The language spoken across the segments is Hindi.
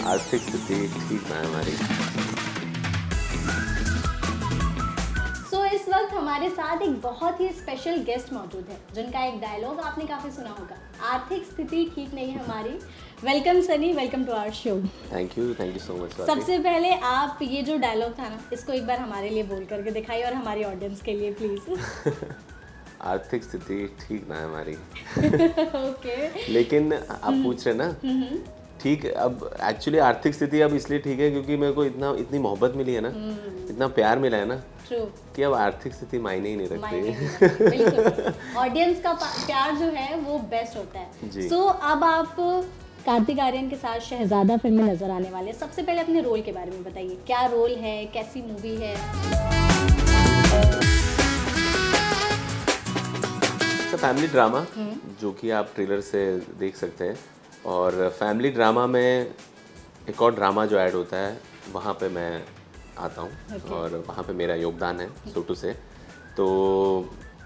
आर्थिक स्थिति ठीक ना है हमारी। इस वक्त हमारे साथ एक बहुत ही स्पेशल गेस्ट मौजूद है जिनका एक डायलॉग आपने काफ़ी सुना होगा, आर्थिक स्थिति ठीक नहीं है हमारी। Welcome Sunny, welcome to our show. Thank you so much. सबसे पहले आप ये जो डायलॉग था ना, इसको एक बार हमारे लिए बोल करके दिखाइए और हमारी ऑडियंस के लिए प्लीज़। आर्थिक स्थिति ठीक ना है हमारी। ओके। लेकिन आप पूछ रहे ना, ठीक। अब एक्चुअली आर्थिक स्थिति अब इसलिए ठीक है क्योंकि मेरे को इतनी मोहब्बत मिली है ना, इतना प्यार मिला है ना, ट्रू, कि अब आर्थिक स्थिति मायने ही नहीं रखती। बिल्कुल, ऑडियंस का प्यार जो है वो बेस्ट होता है। सो अब आप कार्तिक आर्यन के साथ शहजादा फिल्म में नजर आने वाले हैं। सबसे पहले अपने रोल के बारे में बताइए, क्या रोल है, कैसी मूवी है? फैमिली ड्रामा जो कि आप ट्रेलर से देख सकते हैं, और फैमिली ड्रामा में एक और ड्रामा जो ऐड होता है वहाँ पे मैं आता हूँ। और वहाँ पे मेरा योगदान है, सो टू से। तो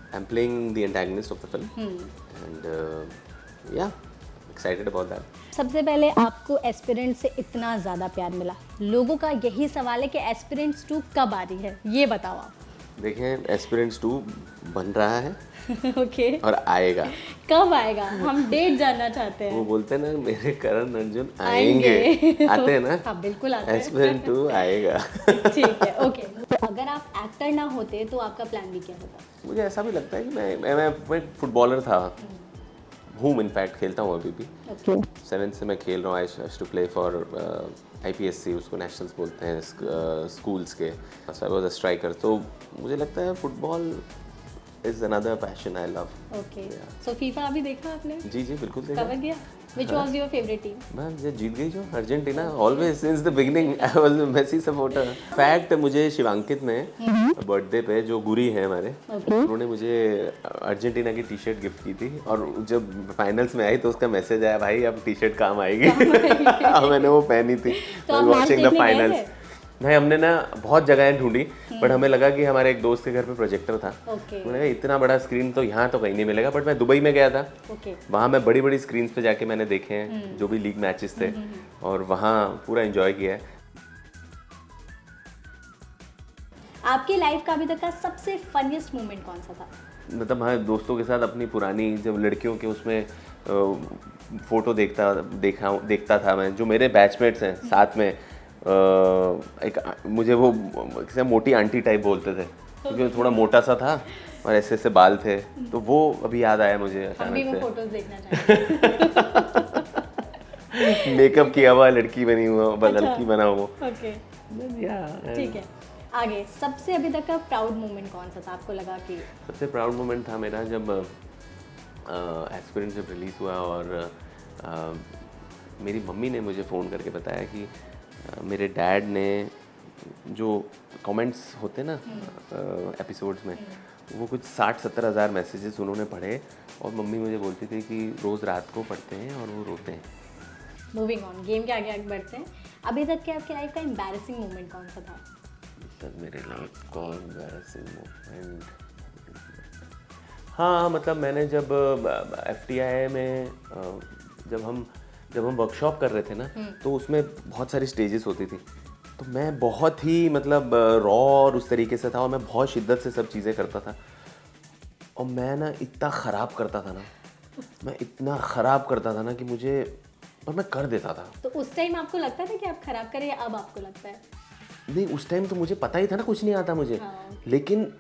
I am playing the antagonist of the film and या एक्साइटेड अबाउट दैट। सबसे पहले आपको एस्पिरेंट से इतना ज़्यादा प्यार मिला, लोगों का यही सवाल है कि एस्पिरेंट्स 2 कब आ रही है, ये बताओ आप। देखें, एस्पिरेंट्स 2 बन रहा है। ओके। और आएगा। कब आएगा? हम डेट जानना चाहते हैं। वो बोलते हैं ना, मेरे करण अर्जुन आएंगे। आते हैं ना? हाँ बिल्कुल आते हैं। एस्पिरेंट 2 आएगा। ठीक है, ओके। तो अगर आप एक्टर ना होते तो आपका प्लान भी क्या होता? मुझे ऐसा भी लगता है कि मैं फुटबॉलर था, हूँ इनफैक्ट, खेलता हूँ अभी भी। ओके। 7th से मैं खेल रहा हूँ। आई टू प्ले फॉर IPSC, उसको नेशनल्स बोलते हैं, स्कूल्स के। सो आई वाज अ स्ट्राइकर। तो मुझे लगता है football is another passion I love. Okay. So FIFA अभी देखा आपने? जी बिल्कुल देखा। कवर किया? Which was your favorite team? मैं जीत गई जो Argentina, always since the beginning I was Messi supporter. Fact, मुझे शिवांकित ने बर्थडे पे, जो गुरी है हमारे, उन्होंने मुझे अर्जेंटीना की टी-शर्ट गिफ्ट की थी। और जब फाइनल्स में आई तो उसका मैसेज आया, भाई अब टी-शर्ट काम आएगी। मैंने वो पहनी थी वॉचिंग द फाइनल्स। नहीं, हमने ना बहुत जगहें ढूंढी, बट हमें लगा कि हमारे एक दोस्त के घर पे प्रोजेक्टर था। मैंने कहा इतना बड़ा स्क्रीन तो यहाँ तो कहीं नहीं मिलेगा। बट मैं दुबई में गया था, वहाँ मैं बड़ी बड़ी स्क्रीन पे जाके मैंने देखे हैं जो भी लीग मैचेस थे, और वहाँ पूरा एंजॉय किया है। आपकी लाइफ का अभी तक का सबसे फनीस्ट मोमेंट कौन सा था? मतलब हाँ, दोस्तों के साथ अपनी पुरानी जब लड़कियों के उसमें फोटो देखता था मैं, जो मेरे बैचमेट्स हैं साथ में। एक मुझे वो किसी मोटी आंटी टाइप बोलते थे क्योंकि वो थोड़ा मोटा सा था और ऐसे ऐसे बाल थे। तो वो अभी याद आया मुझे अचानक से। हम भी वो फोटोज देखना चाहेंगे। मेकअप किया हुआ लड़की बनी हुआ, लड़की बना हुआ। ओके, ठीक है। आगे, सबसे अभी तक का प्राउड मोमेंट कौन सा था? आपको लगा कि सबसे प्राउड मोमेंट था मेरा जब एस्पिरेंट जब रिलीज़ हुआ, और मेरी मम्मी ने मुझे फ़ोन करके बताया कि मेरे डैड ने, जो कमेंट्स होते ना एपिसोड्स में, वो कुछ 60-70 हज़ार मैसेजेस उन्होंने पढ़े, और मम्मी मुझे बोलती थी कि रोज़ रात को पढ़ते हैं और वो रोते हैं। मूविंग ऑन, गेम के आगे बढ़ते हैं। अभी तक के आपकी लाइफ का एम्बैरेसिंग मोमेंट कौन सा था? मेरे लाइफ का एम्बैरेसिंग मोमेंट, हाँ मतलब मैंने जब FTI में जब हम वर्कशॉप कर रहे थे ना, तो उसमें बहुत सारी स्टेजेस होती थी। तो मैं बहुत ही मतलब रॉ और उस तरीके से था, और मैं बहुत शिद्दत से सब चीज़ें करता था। और मैं ना इतना ख़राब करता था ना, कि मुझे, और मैं कर देता था। तो उस टाइम आपको लगता था कि आप खराब करें, या अब आपको लगता है? नहीं, उस टाइम तो मुझे पता ही था ना, कुछ नहीं आता मुझे। हाँ। लेकिन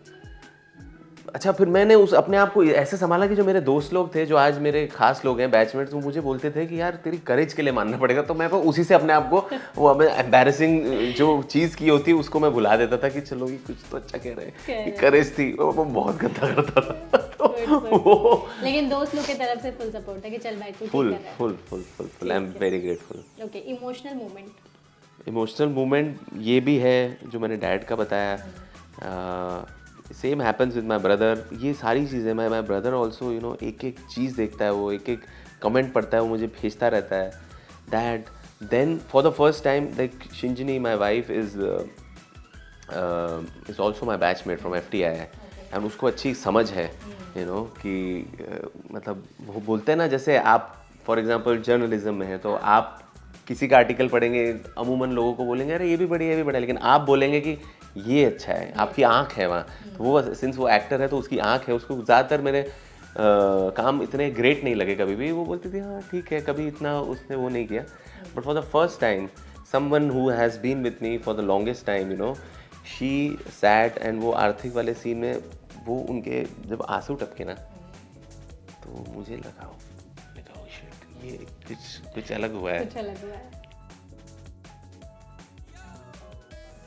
अच्छा, फिर मैंने अपने आप को ऐसे संभाला कि जो मेरे दोस्त लोग थे, जो आज मेरे खास लोग हैं, बैचमेट्स, वो मुझे बोलते थे कि यार तेरी करेज के लिए मानना पड़ेगा। तो मैं उसी से अपने आप को, वो एम्बैरेसिंग जो चीज़ की होती है उसको मैं भुला देता था कि चलो ये कुछ तो अच्छा कह रहे हैं, करेज थी। वो बहुत गंदा करता था। लेकिन दोस्त लोग की तरफ से फुल सपोर्ट है कि चल भाई तू ठीक कर रहा है। Full I am very grateful. Okay, emotional moment ये भी है जो मैंने डैड का बताया। Same happens with my brother. ये सारी चीज़ें, my brother also you know, एक एक चीज़ देखता है, वो एक एक कमेंट पढ़ता है, वो मुझे भेजता रहता है, dad. Then for the first time, like Shinjini my wife is also my batchmate from FTI, and उसको अच्छी समझ है यू नो कि मतलब वो बोलते हैं ना, जैसे आप फॉर एग्जांपल जर्नलिज्म में है तो आप किसी का आर्टिकल पढ़ेंगे, अमूमन लोगों को बोलेंगे अरे ये भी बढ़िया, ये भी बढ़िया, लेकिन आप बोलेंगे कि ये अच्छा है, आपकी आंख है वहाँ, तो वो सिंस वो एक्टर है तो उसकी आंख है, उसको ज़्यादातर मेरे काम इतने ग्रेट नहीं लगे कभी भी, वो बोलती थी हाँ ठीक है, कभी इतना उसने वो नहीं किया। But for the first time someone who has been with me for the longest time, you know, she sat and वो आर्थिक वाले सीन में वो उनके जब आंसू टपके ना, तो मुझे लगा शिट, ये कुछ अलग हुआ है। कुछ अलग हुआ है।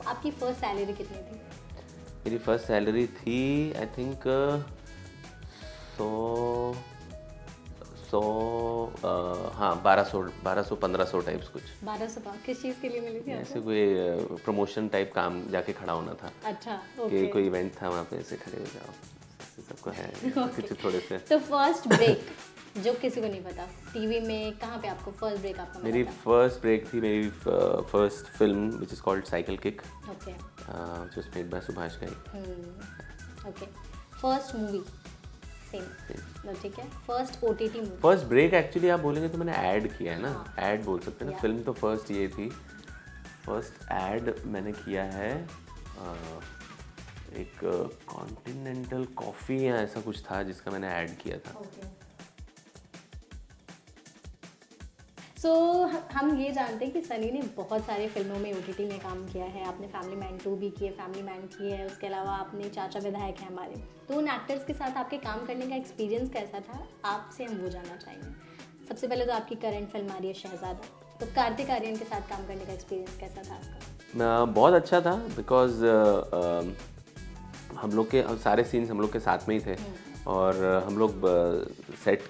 आपकी फर्स्ट सैलरी कितनी थी? मेरी फर्स्ट सैलरी थी आई थिंक 1200-1500 टाइप्स कुछ। 1200 किस चीज़ के लिए मिली थी ऐसे आपको? कोई प्रमोशन टाइप काम जाके खड़ा होना था अच्छा, कि ओके। कोई इवेंट था वहाँ पे, ऐसे खड़े हो जाओ, ऐसे सबको है कुछ थोड़े से। तो फर्स्ट ब्रेक जो किसी को नहीं पता, टीवी में कहाँ पे आपको फर्स्ट ब्रेक आपका मिला मेरी था? फर्स्ट ब्रेक थी मेरी first film which is called cycle kick, okay. which was made by Subhash Ghai. Okay. First movie same, ठीक है। First OTT movie? First break actually आप बोलेंगे तो मैंने ऐड किया है ना, हाँ। ऐड बोल सकते हैं ना, Yeah. फिल्म तो फर्स्ट ये थी। फर्स्ट ऐड मैंने किया है एक कॉन्टिनेंटल कॉफ़ी या ऐसा कुछ था जिसका मैंने ऐड किया था। ओके। सो हम ये जानते हैं कि सनी ने बहुत सारे फिल्मों में ओटीटी में काम किया है। आपने फैमिली मैन 2 भी की है, फैमिली मैन की है, उसके अलावा आपने चाचा विधायक हैं हमारे। तो उन एक्टर्स के साथ आपके काम करने का एक्सपीरियंस कैसा था, आपसे हम वो जानना चाहेंगे। सबसे पहले तो आपकी करंट फिल्म आ रही है शहजादा, तो कार्तिक आर्यन के साथ काम करने का एक्सपीरियंस कैसा था आपका? बहुत अच्छा था बिकॉज हम लोग के सारे सीन्स हम लोग के साथ में ही थे, और हम लोग सेट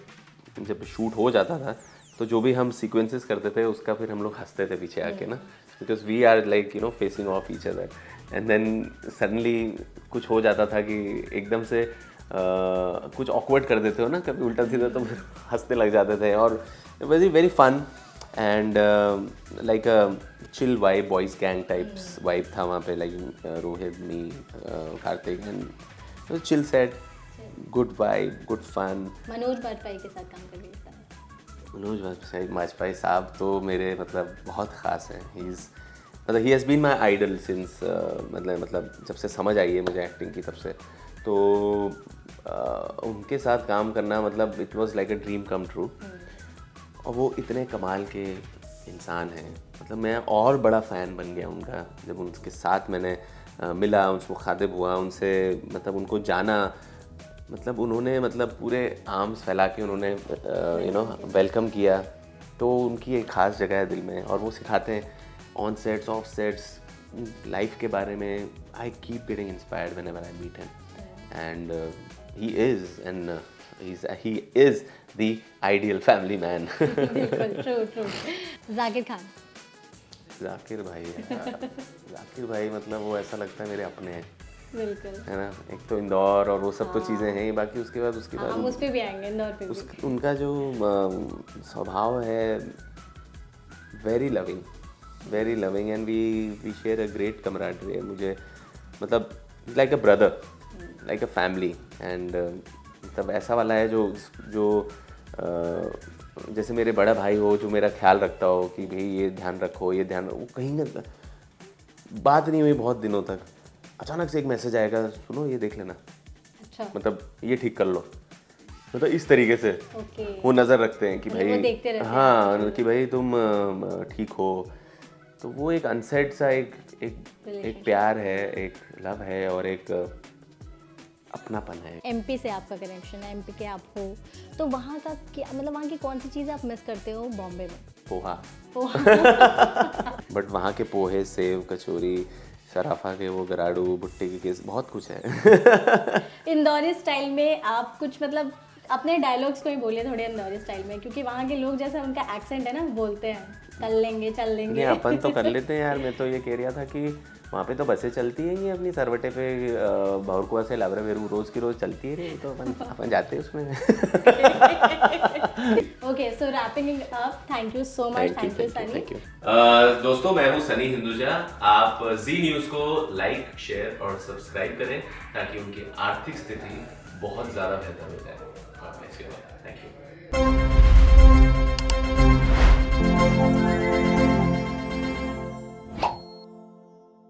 जब शूट हो जाता था तो जो भी हम सीक्वेंसेस करते थे उसका फिर हम लोग हंसते थे पीछे आके ना, because we are like you know facing of each other, and then suddenly कुछ हो जाता था कि एकदम से कुछ ऑकवर्ड कर देते हो ना कभी उल्टा सीधा, तो फिर हंसने लग जाते थे, और very very fun and like chill vibe, boys gang types vibe था वहाँ पे, like Rohit, me, Kartik, and chill set, good vibe, good fun. Manoj Bajpayee के साथ काम करने का? मनोज वाजपेयी साहब तो मेरे मतलब बहुत ख़ास हैं। He has been my idol since मतलब जब से समझ आई है मुझे एक्टिंग की तब से, तो उनके साथ काम करना मतलब it was like a dream come true. और वो इतने कमाल के इंसान हैं, मतलब मैं और बड़ा फ़ैन बन गया उनका जब उनके साथ मैंने मिला, उनको खातिब हुआ, उनसे मतलब उनको जाना, मतलब उन्होंने मतलब पूरे आर्म्स फैला के उन्होंने यू नो वेलकम किया, तो उनकी एक ख़ास जगह है दिल में। और वो सिखाते हैं on sets, off sets, life के बारे में। I keep getting inspired whenever I meet him, and he is the ideal family man. True. Zakir Khan? Zakir भाई मतलब वो ऐसा लगता है मेरे अपने हैं, बिल्कुल, है ना। एक तो इंदौर और वो सब तो चीज़ें हैं ही, बाकी उसके बाद हम उस पे भी आएंगे, इंदौर पे भी। उनका जो स्वभाव है very loving and we share a great camaraderie. मुझे मतलब like a brother, like a family, and मतलब ऐसा वाला है जो जैसे मेरे बड़ा भाई हो, जो मेरा ख्याल रखता हो कि भाई ये ध्यान रखो, ये ध्यान, वो कहीं ना बात नहीं हुई बहुत दिनों तक, अचानक से एक मैसेज आएगा, सुनो ये देख लेना, अच्छा, मतलब ये ठीक कर लो, मतलब इस तरीके से ओके। वो नज़र रखते हैं कि मतलब वो भाई देखते रहते हैं हाँ कि भाई तुम ठीक हो। तो वो एक अनसेड सा एक प्यार है, एक लव है, और एक अपनापन है। एमपी से आपका कनेक्शन है, एमपी के आप हो, तो वहाँ का क्या मतलब वहाँ की कौन सी चीज़ आप मिस करते हो बॉम्बे में? पोहा। बट वहाँ के पोहे, सेव, कचौरी, सराफा के वो गराडू, भुट्टे की केस, बहुत कुछ है। इंदौरी स्टाइल में आप कुछ मतलब अपने डायलॉग्स को ही बोलिए थोड़े इंदौरी स्टाइल में, क्योंकि वहाँ के लोग जैसा उनका एक्सेंट है ना, बोलते हैं कर लेंगे, चल लेंगे। नहीं, अपन तो कर लेते हैं यार। मैं तो ये कह रहा था कि वहाँ पे तो बसें चलती हैं, ये अपनी सरवटे पे भाउरकुआ से लावरा वेरू रोज़ की रोज़ चलती है, तो अपन जाते हैं उसमें। Okay, so wrapping up, thank you so much, thank you Sunny. दोस्तों, मैं हूँ सनी हिंदुजा। आप जी न्यूज़ को लाइक, शेयर और सब्सक्राइब करें ताकि उनकी आर्थिक स्थिति बहुत ज़्यादा बेहतर हो जाए। Thank you.